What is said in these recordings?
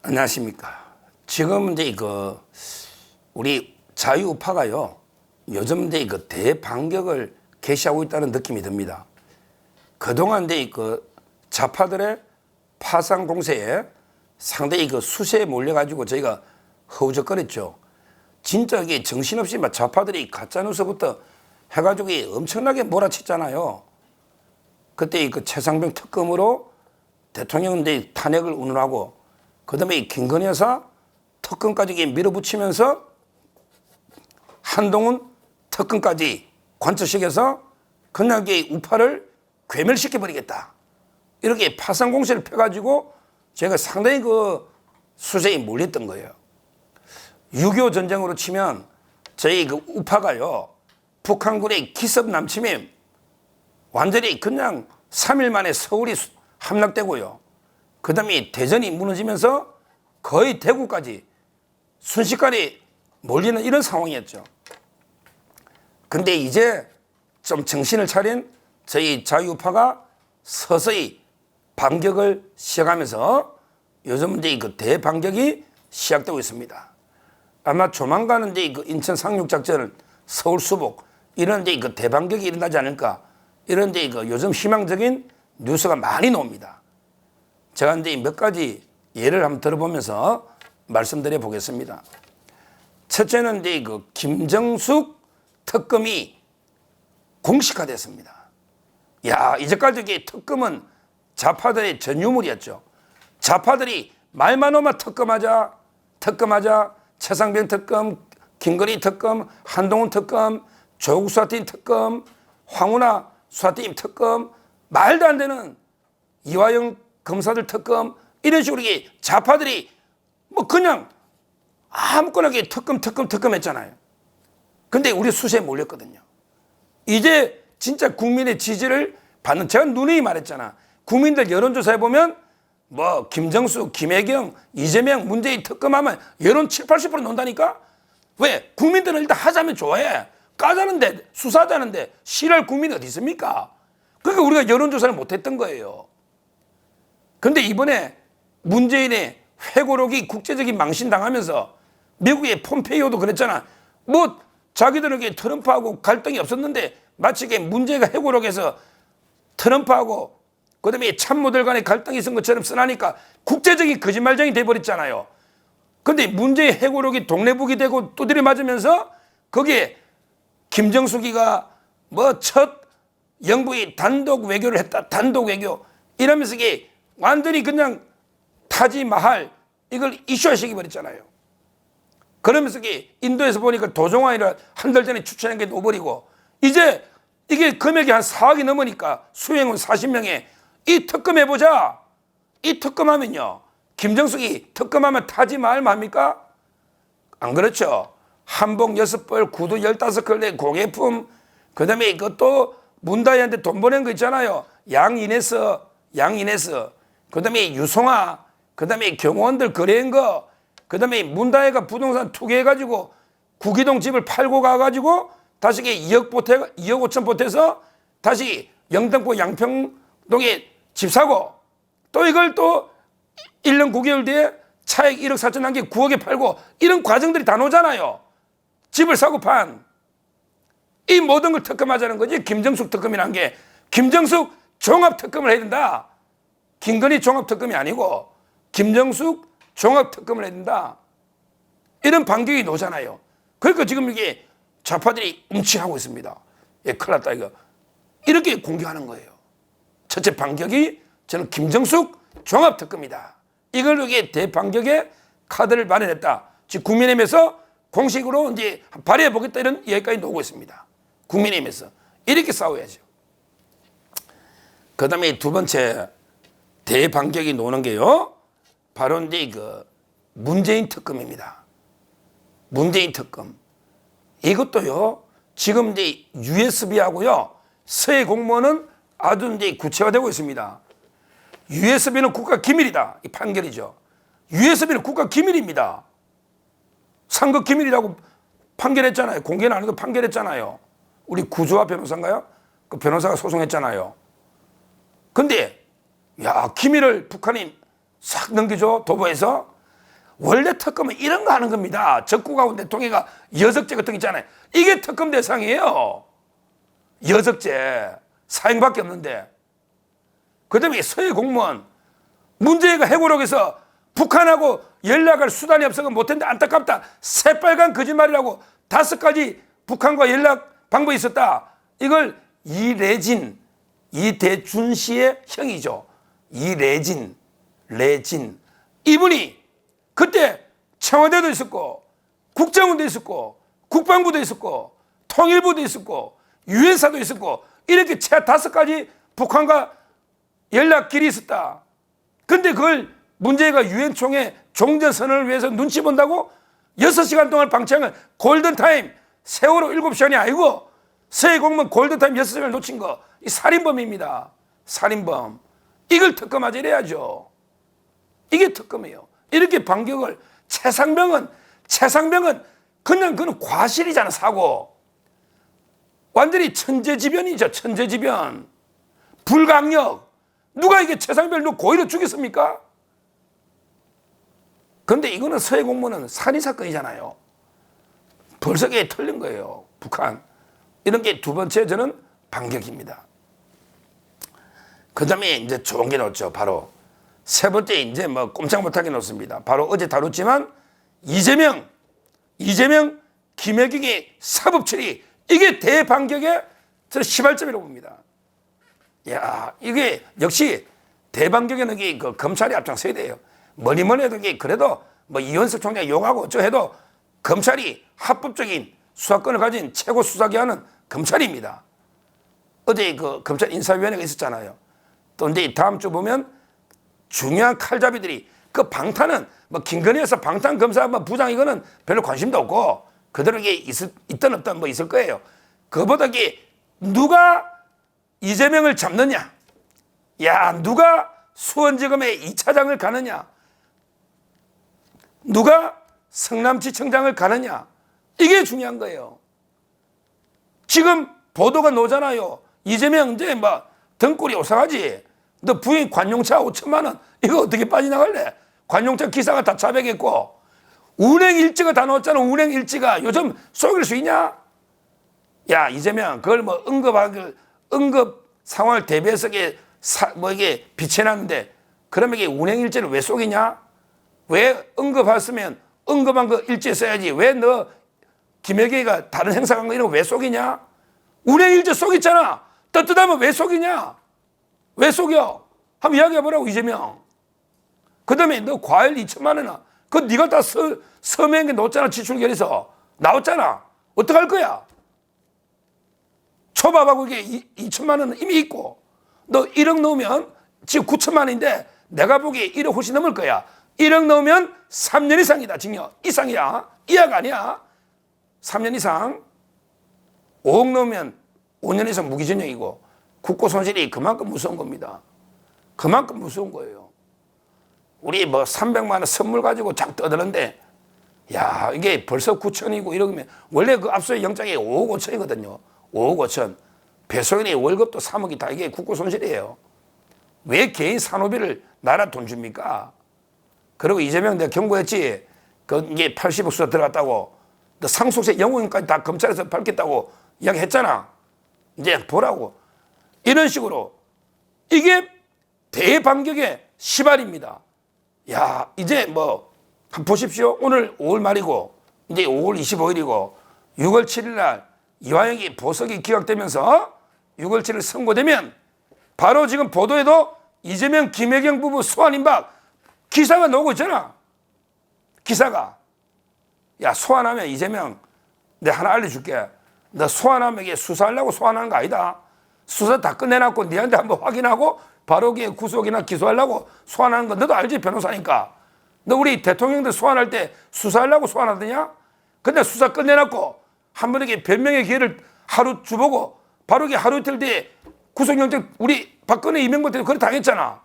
안녕하십니까. 지금 이제 우리 자유우파가요, 요즘 이제 대반격을 개시하고 있다는 느낌이 듭니다. 그동안 이제 좌파들의 파상 공세에 상당히 수세에 몰려가지고 저희가 허우적거렸죠. 진짜 이게 정신없이 막 좌파들이 가짜뉴스부터 해가지고 엄청나게 몰아쳤잖아요. 그때 최상병 특검으로 대통령 이제 탄핵을 운운하고, 그 다음에 김건희 여사 특검까지 밀어붙이면서 한동훈 특검까지 관철시켜서 그냥 우파를 괴멸시켜버리겠다, 이렇게 파상 공세를 펴가지고 제가 상당히 수세에 몰렸던 거예요. 6.25 전쟁으로 치면 저희 우파가요, 북한군의 기습 남침에 완전히 그냥 3일 만에 서울이 함락되고요, 그 다음에 대전이 무너지면서 거의 대구까지 순식간에 몰리는 이런 상황이었죠. 근데 이제 좀 정신을 차린 저희 자유우파가 서서히 반격을 시작하면서 요즘 이제 대반격이 시작되고 있습니다. 아마 조만간은 이제 인천 상륙작전, 서울 수복, 이런 이제 대반격이 일어나지 않을까, 이런 이제 요즘 희망적인 뉴스가 많이 나옵니다. 제가 이제 몇 가지 예를 한번 들어보면서 말씀드려 보겠습니다. 첫째는 이제 김정숙 특검이 공식화됐습니다. 야, 이제까지 특검은 좌파들의 전유물이었죠. 좌파들이 말만 오면 특검하자, 최상병 특검, 김건희 특검, 한동훈 특검, 조국 수사팀 특검, 황운하 수사팀 특검, 말도 안 되는 이화영 검사들 특검, 이런 식으로 좌파들이 그냥 아무거나 특검 했잖아요. 근데 우리 수세에 몰렸거든요. 이제 진짜 국민의 지지를 받는, 제가 누누이 말했잖아. 국민들 여론조사해 보면 김정수, 김혜경, 이재명, 문재인 특검하면 여론 7, 80% 논다니까? 왜? 국민들은 일단 하자면 좋아해. 까자는데, 수사하자는데 싫어할 국민이 어디 있습니까? 그러니까 우리가 여론조사를 못했던 거예요. 근데 이번에 문재인의 회고록이 국제적인 망신당하면서, 미국의 폼페이오도 그랬잖아. 자기들에게 트럼프하고 갈등이 없었는데 마치 문재인가 회고록에서 트럼프하고 그다음에 참모들 간의 갈등이 있은 것처럼 쓰라니까 국제적인 거짓말쟁이 돼버렸잖아요. 근데 문재인 회고록이 동네북이 되고 두드려 맞으면서 거기에 김정숙이가 첫 영부인 단독 외교를 했다, 단독 외교, 이러면서 이게 완전히 그냥 타지마할 이걸 이슈화시켜 버렸잖아요. 그러면서 인도에서 보니까 도종환이라 한 달 전에 추천한 게 놓아버리고, 이제 이게 금액이 한 4억이 넘으니까 수행원 40명에 이 특검 해보자. 이 특검하면요, 김정숙이 특검하면 타지마할 합니까? 안 그렇죠. 한복 6벌, 구두 15컬레, 공예품, 그 다음에 이것도 문다희한테 돈 보낸 거 있잖아요. 양인에서, 그 다음에 유송아, 그 다음에 경호원들 거래한 거, 그 다음에 문다혜가 부동산 투기해가지고 구기동 집을 팔고 가가지고 다시 2억 5천 보태서 다시 영등포 양평동에 집 사고, 또 이걸 또 1년 9개월 뒤에 차액 1억 4천 한 게 9억에 팔고, 이런 과정들이 다 나오잖아요. 집을 사고 판. 이 모든 걸 특검하자는 거지. 김정숙 특검이란 게 김정숙 종합특검을 해야 된다. 김건희 종합특검이 아니고 김정숙 종합특검을 해야 된다. 이런 반격이 나오잖아요. 그러니까 지금 이게 좌파들이 움츠하고 있습니다. 예, 큰일 났다 이거. 이렇게 공격하는 거예요. 첫째 반격이 저는 김정숙 종합특검이다. 이걸 이게 대반격의 카드를 마련했다. 지금 국민의힘에서 공식으로 이제 발의해 보겠다, 이런 얘기까지 나오고 있습니다. 국민의힘에서 이렇게 싸워야죠. 그 다음에 두 번째 대반격이 나오는 게요, 바로 이제 문재인 특검입니다. 문재인 특검. 이것도요, 지금 이제 USB하고요, 서해 공무원은 아주 이제 구체화되고 있습니다. USB는 국가 기밀이다. 이 판결이죠. USB는 국가 기밀입니다. 상급 기밀이라고 판결했잖아요. 공개는 안 해도 판결했잖아요. 우리 구조화 변호사인가요? 그 변호사가 소송했잖아요. 근데 야, 기밀을 북한이 싹 넘기죠. 도보에서. 원래 특검은 이런 거 하는 겁니다. 적국하고 대통령이 여적죄 같은 거 있잖아요. 이게 특검 대상이에요. 여적죄. 사형밖에 없는데. 그 다음에 서해 공무원. 문재인가 해고록에서 북한하고 연락할 수단이 없어서 못했는데 안타깝다. 새빨간 거짓말이라고 5가지 북한과 연락 방법이 있었다. 이걸 이래진, 이대준 씨의 형이죠. 이래진, 레진. 이분이 그때 청와대도 있었고, 국정원도 있었고, 국방부도 있었고, 통일부도 있었고, 유엔사도 있었고, 이렇게 최 5가지 북한과 연락길이 있었다. 근데 그걸 문재인가 유엔 총회 종전선언을 위해서 눈치 본다고 6시간 동안 방치한 골든타임, 세월호 7시간이 아니고 서해 공무원 골든타임 6시간을 놓친 거, 이 살인범입니다. 살인범. 이걸 특검하지 이래야죠. 이게 특검이에요. 이렇게 반격을, 최상병은 그냥 그는 과실이잖아, 사고. 완전히 천재지변이죠, 천재지변. 불강력. 누가 이게 최상병을 고의로 죽였습니까? 근데 이거는 서해 공무원은 살인사건이잖아요. 벌써 이게 틀린 거예요, 북한. 이런 게 두 번째 저는 반격입니다. 그 다음에 이제 좋은 게 나왔죠. 바로 세 번째 이제 뭐 꼼짝 못하게 놓습니다. 바로 어제 다뤘지만 이재명, 김혜경의 사법 처리, 이게 대반격의 저는 시발점이라고 봅니다. 야, 이게 역시 대반격에는 그 검찰이 앞장서야 돼요. 뭐니 해도 그래도 뭐 이원석 총장 욕하고 어쩌 해도 검찰이 합법적인 수사권을 가진 최고 수사기관은 검찰입니다. 어제 그 검찰 인사위원회가 있었잖아요. 또 이제 다음 주 보면 중요한 칼잡이들이 그 방탄은 뭐 김건희에서 방탄 검사 뭐 부장 이거는 별로 관심도 없고 그대로 이게 있든 없든 뭐 있을 거예요. 그보다 이게 누가 이재명을 잡느냐, 야 누가 수원지검의 2차장을 가느냐, 누가 성남지청장을 가느냐, 이게 중요한 거예요. 지금 보도가 나오잖아요. 이재명 이제 뭐 등골이 오싹하지. 너 부인 관용차 5천만 원 이거 어떻게 빠져나갈래? 관용차 기사가 다 자백했고 운행일지가 다 나왔잖아. 운행일지가 요즘 속일 수 있냐? 야 이재명 그걸 뭐 응급 상황을 대비해서 이게 비춰놨는데 그러면 이게 운행일지를 왜 속이냐? 왜 응급했으면 응급한 거 일지에 써야지. 왜 너 김혜경이가 다른 행사한 거 이런 거 왜 속이냐? 운행일지 속였잖아. 떳떳하면 왜 속이냐? 왜 속여? 한번 이야기해보라고 이재명. 그 다음에 너 과일 2천만 원 그거 네가 다 서명에 넣었잖아. 지출결에서 나왔잖아. 어떡할 거야? 초밥하고 이게 2천만 원은 이미 있고 너 1억 넣으면 지금 9천만 원인데 내가 보기에 1억 훨씬 넘을 거야. 1억 넣으면 3년 이상이다. 징역 이상이야. 이하가 아니야. 3년 이상. 5억 넣으면 5년 이상 무기징역이고 국고 손실이 그만큼 무서운 겁니다. 그만큼 무서운 거예요. 우리 뭐 300만 원 선물 가지고 쫙 떠드는데 야 이게 벌써 9천이고 이러면 원래 그 압수의 영장이 5억 5천이거든요. 5억 5천. 배소연이 월급도 3억이 다 이게 국고 손실이에요. 왜 개인 산후비를 나라 돈 줍니까? 그리고 이재명 내가 경고했지. 그 이게 80억 수사 들어갔다고. 너 상속세 영웅까지 다 검찰에서 밝겠다고 이야기했잖아. 이제 보라고. 이런 식으로 이게 대반격의 시발입니다. 야 이제 뭐 한번 보십시오. 오늘 5월 말이고 이제 5월 25일이고 6월 7일 날 이화영이 보석이 기각되면서 6월 7일 선고되면 바로 지금 보도에도 이재명 김혜경 부부 소환 임박 기사가 나오고 있잖아. 기사가. 야 소환하면 이재명 내가 하나 알려줄게. 너 소환하면 이게 수사하려고 소환하는 거 아니다. 수사 다 끝내놨고 니한테 한번 확인하고 바로 구속이나 기소하려고 소환하는 거 너도 알지 변호사니까. 너 우리 대통령들 소환할 때 수사하려고 소환하더냐? 근데 수사 끝내놨고 한 번에 변명의 기회를 하루 주보고 바로 이게 하루 이틀 뒤에 구속영장 우리 박근혜 이명박 때문에 그래 당했잖아.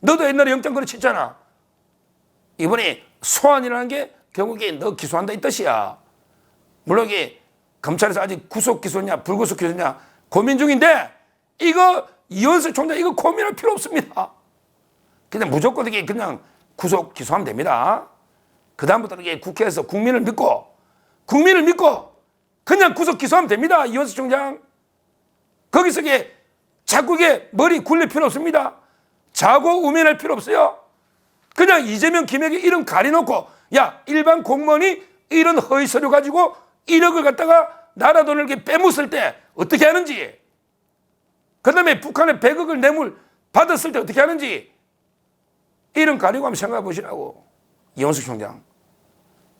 너도 옛날에 영장 그래 쳤잖아. 이번에 소환이라는 게 결국에 너 기소한다 이 뜻이야. 물론 이게 검찰에서 아직 구속 기소냐 불구속 기소냐 고민 중인데 이거 이원석 총장 이거 고민할 필요 없습니다. 그냥 무조건 이게 그냥 구속 기소하면 됩니다. 그다음부터는 이게 국회에서 국민을 믿고 그냥 구속 기소하면 됩니다. 이원석 총장. 거기서 이게 자꾸 이게 머리 굴릴 필요 없습니다. 자고 우면할 필요 없어요. 그냥 이재명, 김학의 이름 가려놓고 야, 일반 공무원이 이런 허위 서류 가지고 1억을 갖다가 나라 돈을 이렇게 빼묻을 때 어떻게 하는지, 그 다음에 북한에 100억을 뇌물 받았을 때 어떻게 하는지 이름 가리고 한번 생각해 보시라고. 이원석 총장.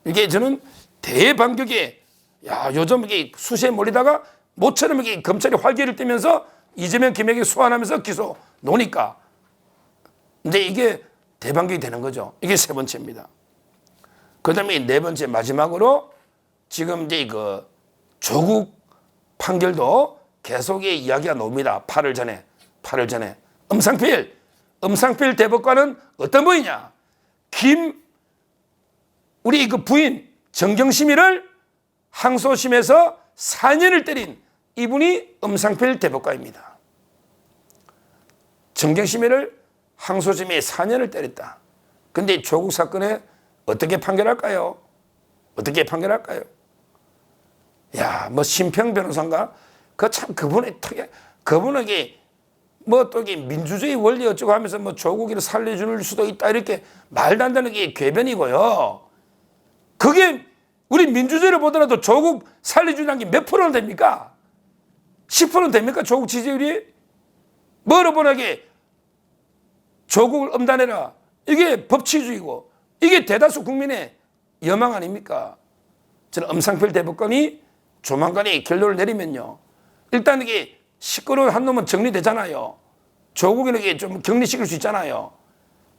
이게 저는 대반격에, 야, 요즘 이게 수시에 몰리다가 모처럼 이게 검찰이 활개를 떼면서 이재명, 김학의 소환하면서 기소 노니까. 근데 이게 대반격이 되는 거죠. 이게 세 번째입니다. 그 다음에 네 번째 마지막으로 지금 이제 그 조국 판결도 계속 이야기가 나옵니다. 8월 전에. 음상필 대법관은 어떤 분이냐? 우리 그 부인 정경심이를 항소심에서 4년을 때린 이분이 음상필 대법관입니다. 정경심이를 항소심에 4년을 때렸다. 근데 조국 사건에 어떻게 판결할까요? 야, 뭐 심평 변호사인가? 그분은 이게 뭐 또 이게 민주주의 원리 어쩌고 하면서 뭐 조국이를 살려줄 수도 있다 이렇게 말도 안 되는 게 궤변이고요. 그게 우리 민주주의를 보더라도 조국 살려주는 게 몇 프로는 됩니까? 10%는 됩니까? 조국 지지율이? 뭐로 보나게 조국을 엄단해라. 이게 법치주의고 이게 대다수 국민의 여망 아닙니까? 저는 음상필 대법관이 조만간에 결론을 내리면요, 일단 이게 시끄러운 한 놈은 정리되잖아요. 조국에게 좀 격리시킬 수 있잖아요.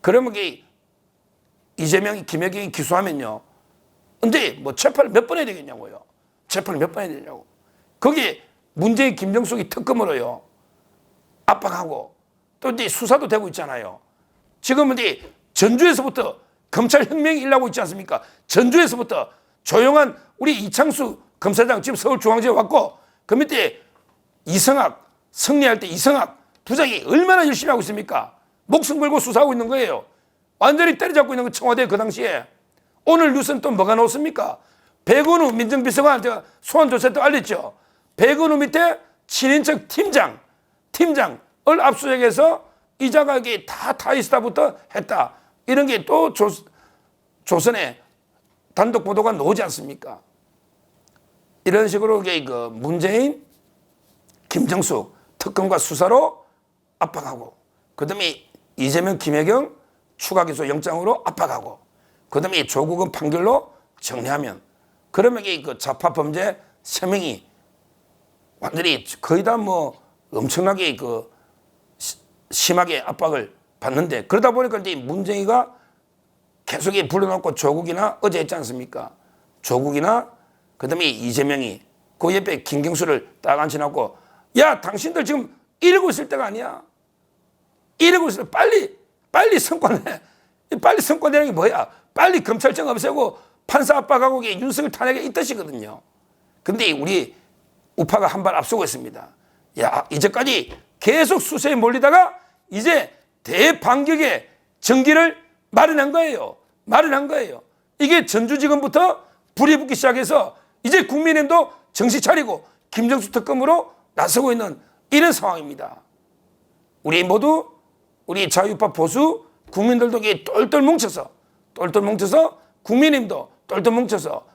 그러면 이게 이재명이, 김학영이 기소하면요, 근데 뭐 재판을 몇 번 해야 되겠냐고요. 거기에 문재인, 김정숙이 특검으로요 압박하고 또 이제 수사도 되고 있잖아요. 지금은 이제 전주에서부터 검찰 혁명이 일어나고 있지 않습니까? 전주에서부터 조용한 우리 이창수 검사장 지금 서울중앙지에 왔고, 그 밑에 이성학, 승리할 때 이성학 부장이 얼마나 열심히 하고 있습니까? 목숨 걸고 수사하고 있는 거예요. 완전히 때려잡고 있는 거 청와대 그 당시에. 오늘 뉴스는 또 뭐가 나왔습니까? 백은우 민정비서관, 제가 소환 조사 때 알렸죠. 백은우 밑에 친인척 팀장을 압수수색해서 이자가 이게 다 타이스타부터 했다. 이런 게 또 조선에 단독 보도가 나오지 않습니까? 이런 식으로 그 문재인, 김정숙 특검과 수사로 압박하고, 그 다음에 이재명, 김혜경 추가 기소 영장으로 압박하고, 그 다음에 조국은 판결로 정리하면, 그러면 그 좌파 범죄 3명이 완전히 거의 다 뭐 엄청나게 그 심하게 압박을 받는데, 그러다 보니까 이제 문재인이가 계속 불러놓고 조국이나 어제 했지 않습니까? 조국이나 그 다음에 이재명이 그 옆에 김경수를 딱 앉혀놓고, 야, 당신들 지금 이러고 있을 때가 아니야. 이러고 있을 때 빨리 성과내. 빨리 성과내는 게 뭐야? 빨리 검찰청 없애고 판사 압박하고 윤석열 탄핵에 이 뜻이거든요. 근데 우리 우파가 한 발 앞서고 있습니다. 야, 이제까지 계속 수세에 몰리다가 이제 대반격의 전기를 마련한 거예요. 이게 전주지검부터 불이 붙기 시작해서 이제 국민의힘도 정신 차리고 김정수 특검으로 나서고 있는 이런 상황입니다. 우리 모두, 우리 자유파 보수 국민들도 똘똘 뭉쳐서 국민의힘도 똘똘 뭉쳐서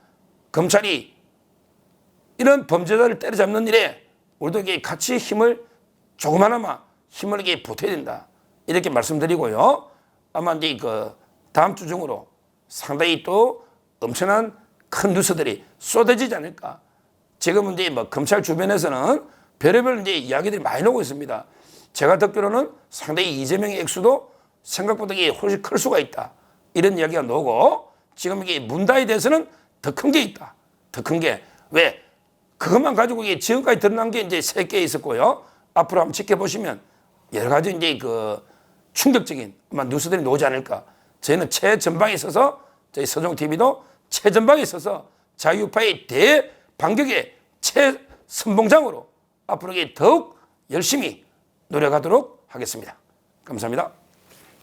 검찰이 이런 범죄자를 때려잡는 일에 우리도 같이 조그마나마 힘을 보태야 된다. 이렇게 말씀드리고요. 아마 이제 그 다음 주 중으로 상당히 또 엄청난 큰 뉴스들이 쏟아지지 않을까. 지금은 이제 뭐 검찰 주변에서는 별의별 이제 이야기들이 많이 나오고 있습니다. 제가 듣기로는 상당히 이재명의 액수도 생각보다 훨씬 클 수가 있다. 이런 이야기가 나오고, 지금 이게 문다에 대해서는 더 큰 게 있다. 더 큰 게. 왜? 그것만 가지고 이게 지금까지 드러난 게 이제 3개 있었고요. 앞으로 한번 지켜보시면 여러 가지 이제 그 충격적인 뉴스들이 나오지 않을까. 저희는 최전방에 있어서, 저희 서종TV도 최전방에 있어서 자유파의 대반격의 최선봉장으로 앞으로 더욱 열심히 노력하도록 하겠습니다. 감사합니다.